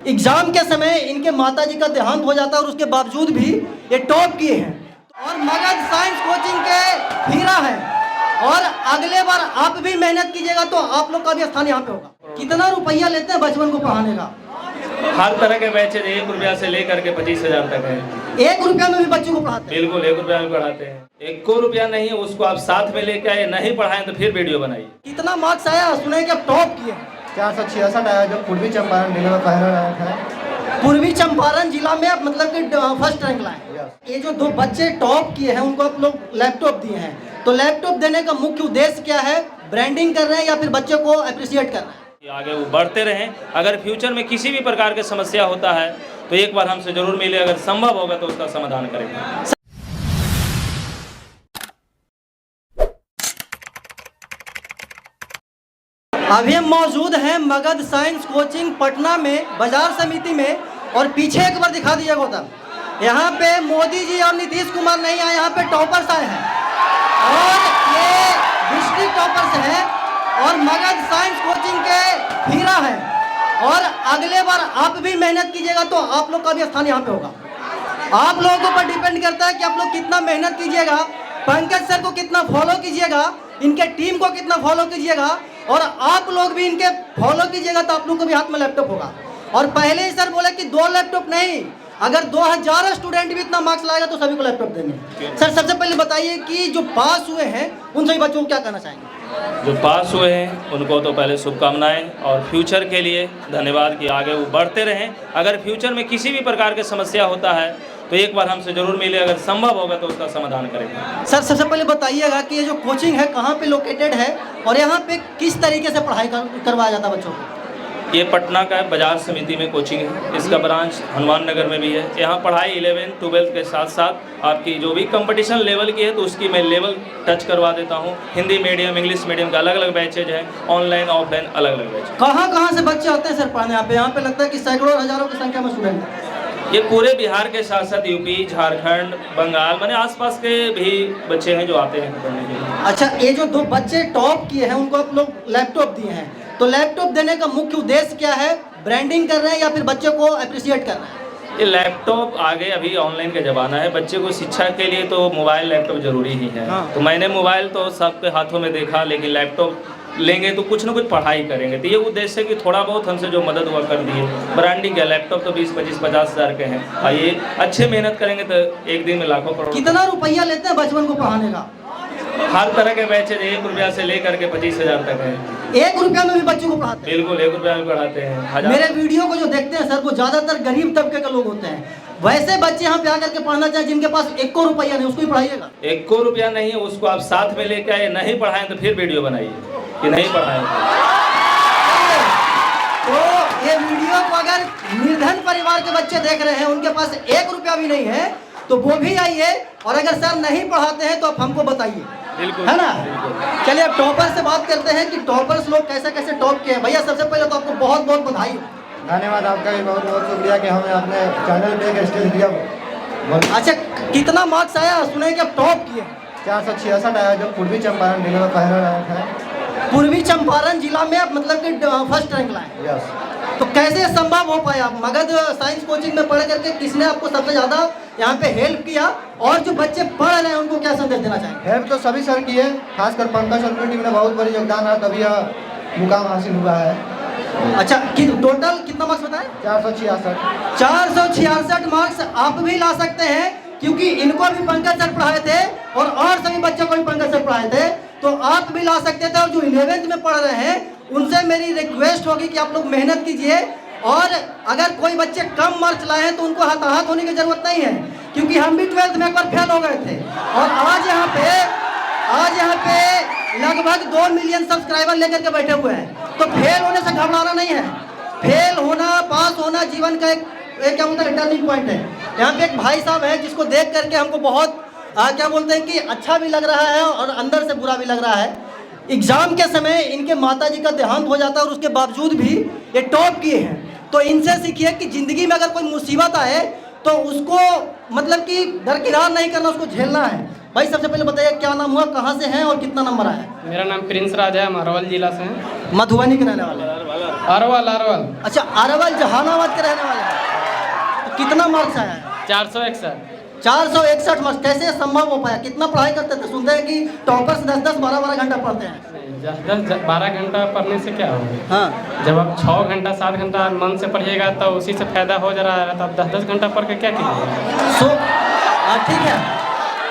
Exam के समय इनके माताजी का देहांत हो जाता है और उसके बावजूद भी ये टॉप किए हैं और मगध साइंस कोचिंग के हीरा हैं। और अगले बार आप भी मेहनत कीजिएगा तो आप लोग का भी स्थान यहाँ पे होगा। कितना रुपया लेते हैं बचपन को पढ़ाने का? हर तरह के बैचेज 1 रुपया से लेकर के 25,000 तक है। 1 रुपया में भी बच्चों को पढ़ाते हैं? बिल्कुल 1 रुपया में पढ़ाते हैं। 1 रुपया नहीं, उसको आप साथ में लेके आए, नहीं पढ़ाएं तो फिर वीडियो बनाइए। कितना मार्क्स आया? सुने कि आप टॉप किए। 466 आया, जो पूर्वी चंपारण जिले में पहला रैंक है। पूर्वी चंपारण जिला में आप मतलब कि फर्स्ट रैंक लाए। ये जो 2 बच्चे टॉप किए हैं उनको आप लोग लैपटॉप दिए हैं, तो लैपटॉप देने का मुख्य उद्देश्य क्या है? ब्रांडिंग कर रहे हैं या फिर बच्चे को अप्रिशिएट कर रहे हैं? आगे वो बढ़ते रहें। अगर फ्यूचर में किसी भी प्रकार की समस्या होता है तो एक बार हमसे जरूर मिले, अगर संभव होगा तो उसका समाधान करेंगे। अभी हम मौजूद हैं मगध साइंस कोचिंग पटना में, बाजार समिति में, और पीछे एक बार दिखा दीजिएगा गौतम। यहाँ पे मोदी जी और नीतीश कुमार नहीं आए, यहाँ पे टॉपर्स आए हैं और ये डिस्ट्रिक्ट टॉपर्स हैं और मगध साइंस कोचिंग के हीरा हैं। और अगले बार आप भी मेहनत कीजिएगा तो आप लोग का भी स्थान यहाँ पे होगा। आप लोगों के ऊपर डिपेंड करता है कि आप लोग कितना मेहनत कीजिएगा, पंकज सर को कितना फॉलो कीजिएगा, इनके टीम को कितना फॉलो कीजिएगा, और आप लोग भी इनके फॉलो कीजिएगा तो आप लोग को भी हाथ में लैपटॉप होगा। और पहले ही सर बोले कि 2 लैपटॉप नहीं, अगर 2000 स्टूडेंट भी इतना मार्क्स लाएगा तो सभी को लैपटॉप देंगे। सर सबसे पहले बताइए कि जो पास हुए हैं उन सभी बच्चों को क्या कहना चाहेंगे? जो पास हुए हैं उनको तो पहले शुभकामनाएं और फ्यूचर के लिए धन्यवाद कि आगे वो बढ़ते रहें। अगर फ्यूचर में किसी भी प्रकार की समस्या होता है तो एक बार हमसे जरूर मिले, अगर संभव होगा तो उसका समाधान करेंगे। सर सबसे पहले बताइएगा कि ये जो कोचिंग है कहाँ पे लोकेटेड है और यहाँ पे किस तरीके से पढ़ाई करवाया जाता है बच्चों को? ये पटना का बाजार समिति में कोचिंग है, इसका ब्रांच हनुमान नगर में भी है। यहाँ पढ़ाई 11, 12 के साथ साथ आपकी जो भी कंपटीशन लेवल की है तो उसकी मैं लेवल टच करवा देता हूँ। हिंदी मीडियम, इंग्लिश मीडियम का अलग अलग बैचेज है, ऑनलाइन ऑफलाइन अलग अलग बैचेज। कहाँ से बच्चे आते हैं सर पढ़ने यहाँ पे? यहाँ पे लगता है कि सैकड़ों हजारों की संख्या में स्टूडेंट है। ये पूरे बिहार के साथ साथ यूपी, झारखंड, बंगाल, माने आसपास के भी बच्चे हैं जो आते हैं पढ़ने के लिए। अच्छा, ये जो 2 बच्चे टॉप किए हैं उनको आप लोग लैपटॉप दिए हैं, तो लैपटॉप देने का मुख्य उद्देश्य क्या है? ब्रांडिंग कर रहे हैं या फिर बच्चे को अप्रिशिएट कर रहे हैं? ये लैपटॉप आगे अभी ऑनलाइन का ज़माना है, बच्चे को शिक्षा के लिए तो मोबाइल लैपटॉप जरूरी ही है। हाँ। तो मैंने मोबाइल तो सबके हाथों में देखा, लेकिन लैपटॉप लेंगे तो कुछ ना कुछ पढ़ाई करेंगे, तो ये उद्देश्य है कि थोड़ा बहुत हमसे जो मदद हुआ कर दिए। ब्रांडिंग है, लैपटॉप तो 20, 25, 50 हज़ार के हैं और ये अच्छे मेहनत करेंगे तो एक दिन में लाखों करोड़। कितना रुपया लेते हैं बचपन को पढ़ाने का? हर तरह के बैचेज 1 रुपया से लेकर के 25,000 तक है। 1 रुपया में भी बच्चों को पढ़ाते हैं? बिल्कुल 1 रुपया में पढ़ाते हैं। मेरे वीडियो को जो देखते हैं सर वो ज्यादातर गरीब तबके के लोग होते हैं। वैसे बच्चे यहाँ पे आकर के पढ़ना चाहे जिनके पास 1 रुपया नहीं, उसको ही पढ़ाइएगा। 1 रुपया नहीं, उसको आप साथ में लेके आए, नहीं पढ़ाएं तो फिर वीडियो बनाइए कि नहीं पढ़ाएं। तो ये वीडियो को अगर निर्धन परिवार के बच्चे देख रहे हैं, उनके पास 1 रुपया भी नहीं है, तो वो भी आइए, और अगर सर नहीं पढ़ाते हैं तो आप हमको बताइए, है ना? चलिए अब टॉपर से बात करते हैं कि टॉपर्स लोग कैसे कैसे टॉप किए हैं। भैया सबसे पहले तो आपको बहुत बहुत बधाई हो। धन्यवाद, आपका भी बहुत बहुत शुक्रिया कि हमें अपने चैनल पे एक स्टेज दिया। अच्छा, कितना मार्क्स आया? सुने कि आप टॉप किए। 466 आया, जो पूर्वी चंपारण जिले में पहला रैंक है। पूर्वी चंपारण जिला में आप मतलब कि फर्स्ट रैंक लाए। यस। तो कैसे संभव हो पाया? मगध साइंस कोचिंग में पढ़ करके किसने आपको सबसे ज़्यादा यहाँ पे हेल्प किया, और जो बच्चे पढ़ रहे हैं उनको क्या संदेश देना चाहेंगे? हेल्प तो सभी सर की है, खासकर पंकज सर की टीम ने बहुत बड़ी योगदान रहा, तभी यह मुकाम हासिल हुआ है। अच्छा, टोटल कितना मार्क्स बताएं? 466। 466 मार्क्स आप भी ला सकते हैं, क्योंकि इनको भी पंकज सर पढ़ाए थे और सभी बच्चों को भी पंकज सर पढ़ाए थे, तो आप भी ला सकते थे। और जो 11th में पढ़ रहे हैं उनसे मेरी रिक्वेस्ट होगी कि आप लोग मेहनत कीजिए, और अगर कोई बच्चे कम मार्क्स लाए हैं तो उनको हताहत होने की जरूरत नहीं है, क्योंकि हम भी 12th में एक बार फेल हो गए थे, और आज यहाँ पे लगभग 2 मिलियन सब्सक्राइबर लेकर के बैठे हुए हैं। तो फेल होने से घबराना नहीं है, फेल होना, पास होना जीवन का एक क्या बोलते हैं टर्निंग पॉइंट है। यहाँ पे एक भाई साहब है जिसको देख करके हमको बहुत क्या बोलते हैं कि अच्छा भी लग रहा है और अंदर से बुरा भी लग रहा है। एग्जाम के समय इनके माताजी का देहांत हो जाता है और उसके बावजूद भी ये टॉप किए हैं। तो इनसे सीखिए कि जिंदगी में अगर कोई मुसीबत आए तो उसको मतलब कि दरकिनार नहीं करना, उसको झेलना है। भाई सबसे पहले बताइए क्या नाम हुआ, कहाँ से हैं और कितना नंबर आया? मेरा नाम प्रिंस राज है, हम अरवल जिला से हैं। मधुबनी के रहने वाले। अरवल अरवल अच्छा, अरवल जहानाबाद के रहने वाले हैं। तो कितना मार्क्स आया है? 461। 461 मार्क्स। कैसे संभव हो पाया? कितना पढ़ाई करते थे? सुनते हैं कि टॉपर्स 10-10, 12-12 घंटा पढ़ते हैं। 10-12 घंटा पढ़ने से क्या होगा? हाँ, जब आप 6 घंटा 7 घंटा मन से पढ़िएगा तो उसी से फायदा हो जा रहा है, तो आप 10-10 घंटा पढ़ के क्या कीजिएगा? ठीक है।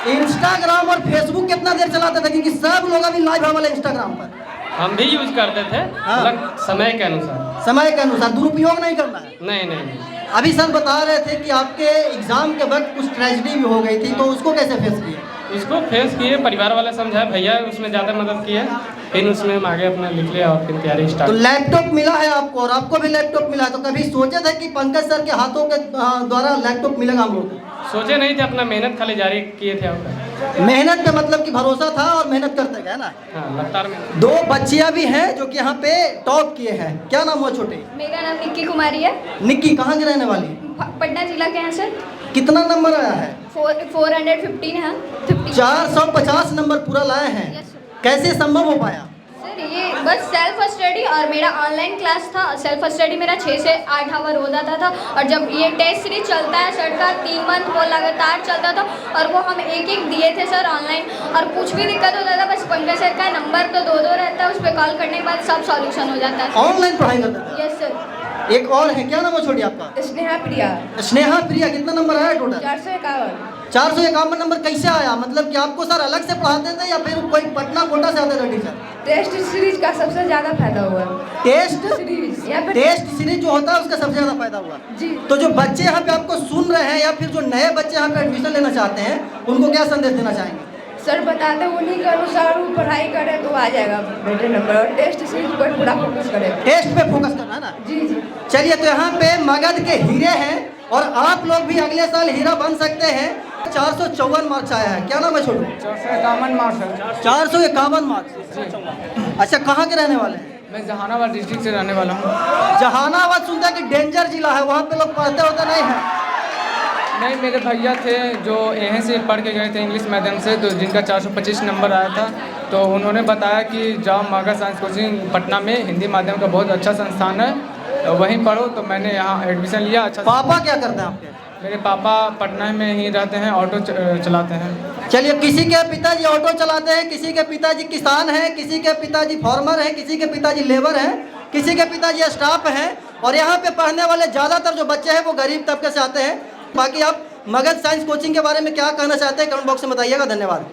इंस्टाग्राम और फेसबुक कितना देर चलाते थे? क्योंकि सब लोग अभी लाइव है वाले इंस्टाग्राम पर। हम भी यूज करते थे, हाँ। मतलब समय के अनुसार। समय के अनुसार, दुरुपयोग नहीं करना है। नहीं। अभी सर बता रहे थे कि आपके एग्जाम के वक्त कुछ ट्रेजेडी भी हो गई थी, तो उसको कैसे फेस किए? उसको फेस किए, परिवार वाले समझाए, भैया उसमें ज़्यादा मदद किए, फिर उसमें हम आगे अपना लिख लिया और फिर तैयारी तो स्टार्ट। लैपटॉप मिला है आपको, और आपको भी लैपटॉप मिला है, तो कभी सोचे थे कि पंकज सर के हाथों के द्वारा लैपटॉप मिलेगा हम लोग? सोचे नहीं थे, अपना मेहनत खाली जारी किए थे। मेहनत पे मतलब कि भरोसा था और मेहनत करते गए ना। हाँ, लगातार में। 2 बच्चियां भी हैं जो कि यहाँ पे टॉप किए हैं। क्या नाम हुआ छोटे? मेरा नाम निक्की कुमारी है। निक्की कहाँ की रहने वाली? पटना जिला के हैं सर। कितना नंबर आया है? 415 है। 50। 450 नंबर पूरा लाए हैं। Yes sir. कैसे संभव हो पाया? सर ये बस सेल्फ स्टडी और मेरा ऑनलाइन क्लास था। सेल्फ स्टडी मेरा 6 से 8 आवर हो जाता था, और जब ये टेस्ट सीरीज चलता है सर का 3 मंथ वो लगातार चलता था, और वो हम एक दिए थे सर ऑनलाइन। और कुछ भी दिक्कत होता था, बस पंकज सर का नंबर तो 2 रहता है, उस पर कॉल करने के बाद सब सॉल्यूशन हो जाता है। ऑनलाइन पढ़ाई करते थे? Yes sir. एक और है, क्या नाम है छोटी आपका? स्नेहा प्रिया। स्नेहा प्रिया। कितना नंबर आया टोटल? 451। 451 नंबर। कैसे आया? मतलब कि आपको सर अलग से पढ़ाते थे या फिर कोई पटना कोटा से आते थे टीचर? टेस्ट सीरीज का सबसे ज़्यादा फायदा हुआ। टेस्ट सीरीज या फिर टेस्ट सीरीज जो होता है उसका सबसे ज्यादा फायदा हुआ। जी। तो जो बच्चे यहाँ पे आपको सुन रहे हैं या फिर जो नए बच्चे यहाँ पे एडमिशन लेना चाहते हैं, उनको क्या संदेश देना चाहेंगे? सर बताते उन्हीं के अनुसार वो पढ़ाई करे तो आ जाएगा बेटे नंबर, और टेस्ट सीरीज पर पूरा फोकस करे। टेस्ट पे फोकस करना है ना? जी जी। चलिए, तो यहाँ पे मगध के हीरे हैं और आप लोग भी अगले साल हीरा बन सकते हैं। 454 मार्क्स आया है। क्या नाम है छोटू? 451 मार्क्स है। 451 मार्क्स। अच्छा, कहाँ के रहने वाले हैं? मैं जहानाबाद डिस्ट्रिक्ट से रहने वाला हूँ। जहानाबाद सुनता है कि डेंजर जिला है, वहाँ पे लोग पढ़ते होते नहीं है? नहीं, मेरे भैया थे जो यहीं से पढ़ के गए थे इंग्लिश माध्यम से, तो जिनका 425 नंबर आया था, तो उन्होंने बताया कि जाओ मगध साइंस कोचिंग पटना में हिंदी माध्यम का बहुत अच्छा संस्थान है, तो वहीं पढ़ो। तो मैंने यहाँ एडमिशन लिया। अच्छा। पापा क्या करते हैं आपके? मेरे पापा पटना में ही रहते हैं, ऑटो चलाते हैं। चलिए, किसी के पिताजी ऑटो चलाते हैं, किसी के पिताजी किसान हैं, किसी के पिताजी फार्मर हैं, किसी के पिताजी लेबर हैं, किसी के पिताजी स्टाफ हैं, और यहाँ पे पढ़ने वाले ज़्यादातर जो बच्चे हैं वो गरीब तबके से आते हैं। बाकी आप मगध साइंस कोचिंग के बारे में क्या कहना चाहते हैं कमेंट बॉक्स में बताइएगा। धन्यवाद।